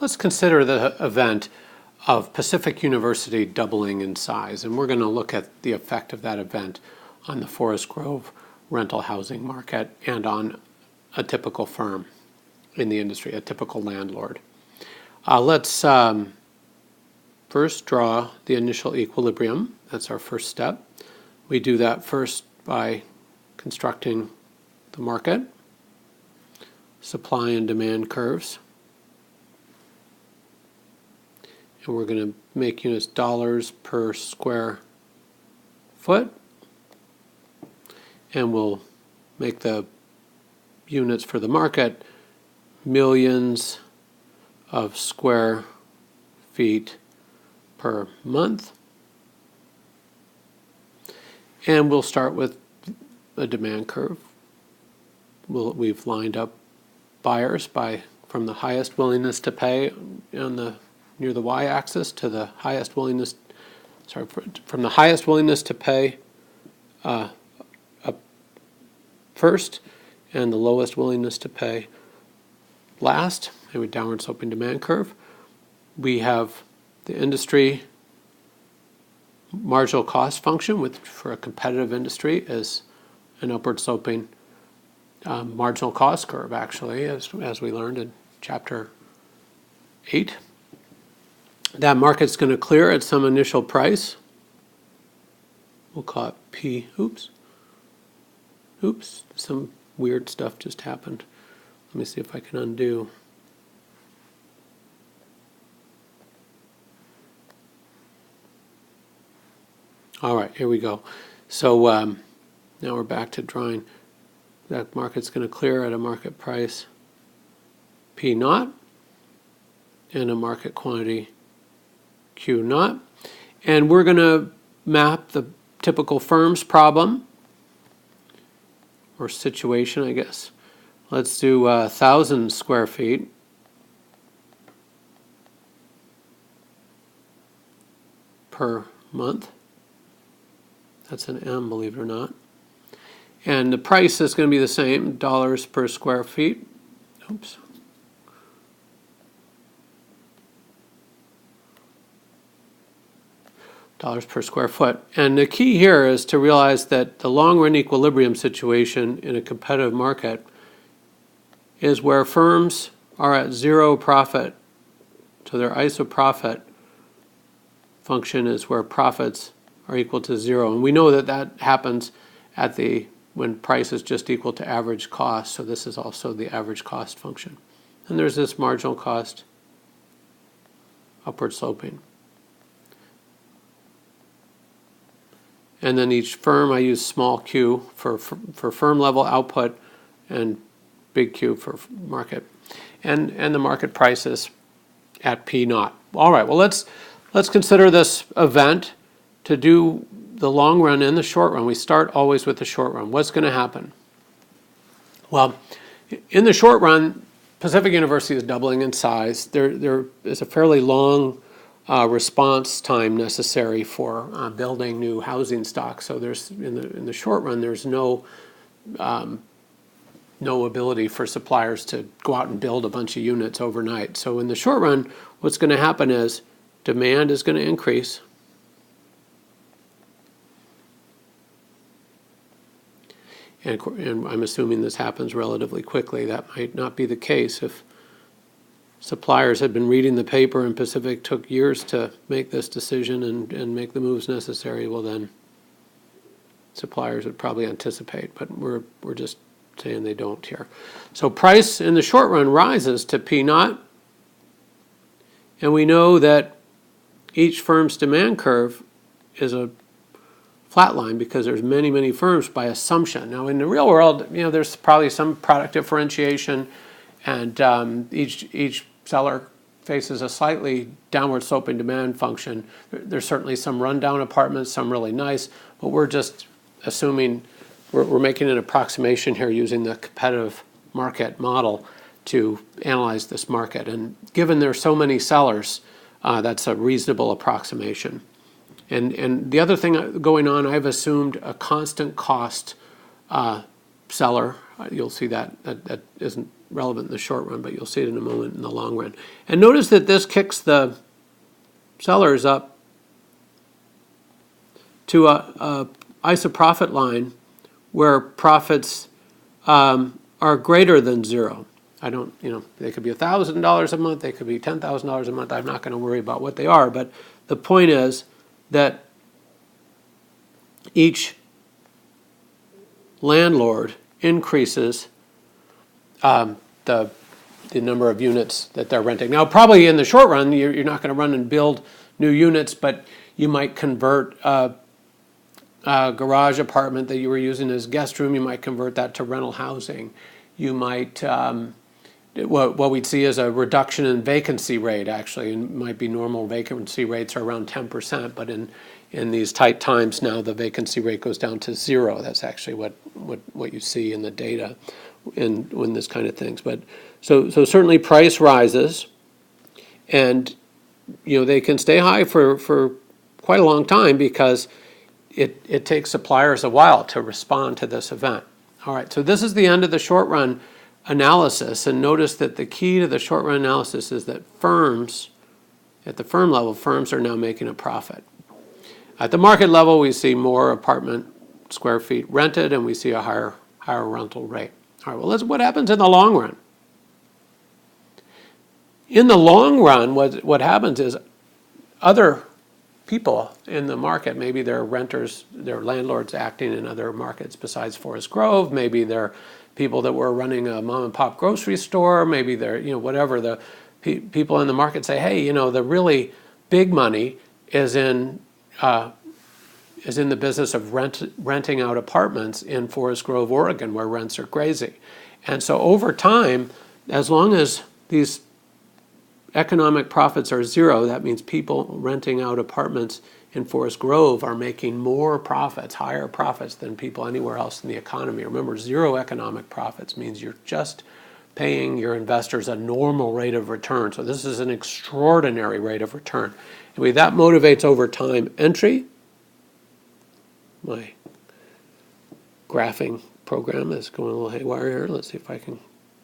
let's consider the event of Pacific University doubling in size, and we're going to look at the effect of that event on the Forest Grove rental housing market and on a typical firm in the industry, a typical landlord. Let's first draw the initial equilibrium. That's our first step. We do that first by constructing the market, supply and demand curves. And we're going to make units dollars per square foot. And we'll make the units for the market millions of square feet per month. And we'll start with a demand curve. We've lined up buyers from the highest willingness to pay near the y-axis to the highest willingness, from the highest willingness to pay up first and the lowest willingness to pay last, and a downward sloping demand curve. We have the industry marginal cost function, which for a competitive industry is an upward sloping marginal cost curve, actually, as we learned in Chapter 8. That market's going to clear at some initial price. We'll call it P. Oops, some weird stuff just happened. Let me see if I can undo. All right, here we go. So now we're back to drawing. That market's going to clear at a market price P naught and a market quantity Q naught. And we're going to map the typical firm's problem or situation, I guess. Let's do 1,000 square feet per month. That's an M, believe it or not. And the price is going to be the same, dollars per square feet. Oops. Dollars per square foot. And the key here is to realize that the long-run equilibrium situation in a competitive market is where firms are at zero profit. So their isoprofit function is where profits are equal to zero. And we know that that happens when price is just equal to average cost. So this is also the average cost function. And there's this marginal cost upward sloping. And then each firm, I use small q for firm level output and big Q for market. And the market price is at P naught. All right, well, let's consider this event to do the long run and the short run. We start always with the short run. What's going to happen? Well, in the short run, Pacific University is doubling in size. There is a fairly long response time necessary for building new housing stock. So there's in the short run, there's no ability for suppliers to go out and build a bunch of units overnight. So in the short run, what's going to happen is demand is going to increase. And I'm assuming this happens relatively quickly. That might not be the case. If suppliers had been reading the paper and Pacific took years to make this decision and make the moves necessary, well then suppliers would probably anticipate. But we're just saying they don't here. So price in the short run rises to P naught. And we know that each firm's demand curve is a flat line because there's many, many firms by assumption. Now in the real world, there's probably some product differentiation, and each seller faces a slightly downward sloping demand function. There's certainly some rundown apartments, some really nice, but we're just assuming, we're making an approximation here using the competitive market model to analyze this market. And given there's so many sellers, that's a reasonable approximation. And the other thing going on, I've assumed a constant cost seller. You'll see that isn't relevant in the short run, but you'll see it in a moment in the long run. And notice that this kicks the sellers up to a isoprofit line where profits are greater than zero. They could be $1,000 a month, they could be $10,000 a month. I'm not going to worry about what they are, but the point is that each landlord increases the number of units that they're renting. Now, probably in the short run, you're not going to run and build new units, but you might convert a garage apartment that you were using as guest room. You might convert that to rental housing. You might, what we'd see is a reduction in vacancy rate, actually. It might be normal vacancy rates are around 10%, but in these tight times now, the vacancy rate goes down to 0. That's actually what you see in the data in this kind of things. But so certainly price rises, and they can stay high for quite a long time because it takes suppliers a while to respond to this event. All right, so this is the end of the short run analysis, and notice that the key to the short run analysis is that firms, at the firm level, firms are now making a profit. At the market level, we see more apartment square feet rented, and we see a higher rental rate. All right, well, what happens in the long run? In the long run, what happens is other people in the market, maybe they're renters, they're landlords acting in other markets besides Forest Grove, maybe they're people that were running a mom and pop grocery store, maybe they're, whatever, the people in the market say, hey, the really big money is in the business of renting out apartments in Forest Grove, Oregon, where rents are crazy. And so over time, as long as these economic profits are zero, that means people renting out apartments in Forest Grove are making more profits, higher profits than people anywhere else in the economy. Remember, zero economic profits means you're just paying your investors a normal rate of return. So this is an extraordinary rate of return. Anyway, that motivates over time entry. My graphing program is going a little haywire here. Let's see if I can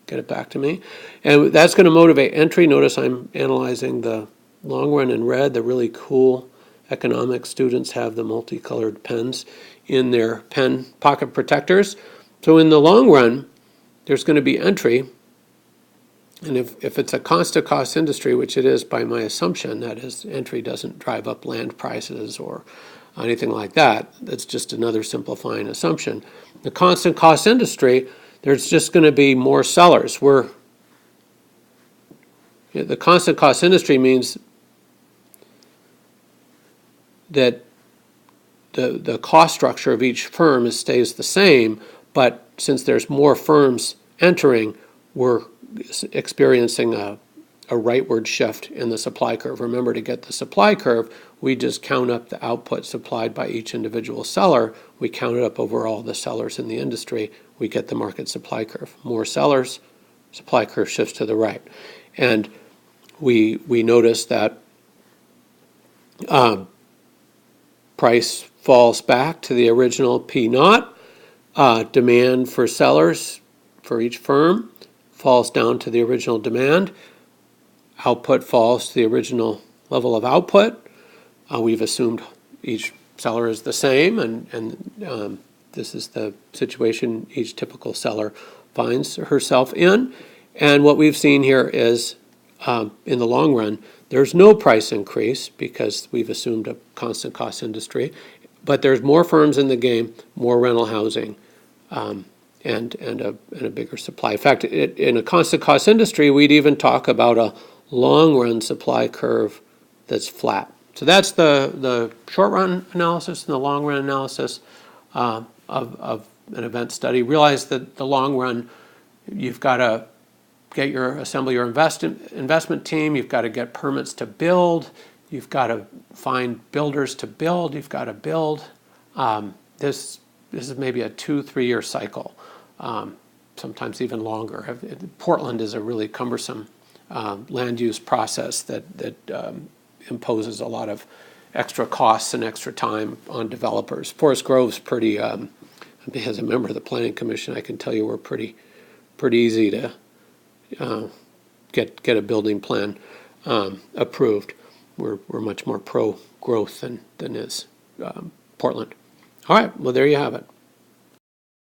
get it back to me. And that's going to motivate entry. Notice I'm analyzing the long run in red. The really cool economics students have the multicolored pens in their pen pocket protectors. So in the long run, there's going to be entry. And if it's a constant cost industry, which it is by my assumption, that is, entry doesn't drive up land prices or anything like that. That's just another simplifying assumption. The constant cost industry, there's just going to be more sellers. The constant cost industry means that the cost structure of each firm stays the same, but since there's more firms entering, we're experiencing a rightward shift in the supply curve. Remember, to get the supply curve, we just count up the output supplied by each individual seller. We count it up over all the sellers in the industry. We get the market supply curve. More sellers, supply curve shifts to the right. And we notice that price falls back to the original P naught. Demand for sellers for each firm falls down to the original demand. Output falls to the original level of output. We've assumed each seller is the same, and this is the situation each typical seller finds herself in. And what we've seen here is, in the long run, there's no price increase because we've assumed a constant cost industry, but there's more firms in the game, more rental housing, and a bigger supply. In fact, in a constant cost industry, we'd even talk about a long-run supply curve that's flat. So that's the short-run analysis and the long-run analysis of an event study. Realize that the long run, you've got to assemble your investment team. You've got to get permits to build. You've got to find builders to build. You've got to build. This is maybe a 2-3 year cycle, sometimes even longer. Portland is a really cumbersome land use process that imposes a lot of extra costs and extra time on developers. Forest Grove's pretty, as a member of the Planning Commission, I can tell you we're pretty easy to get a building plan approved. We're much more pro-growth than is Portland. All right, well, there you have it.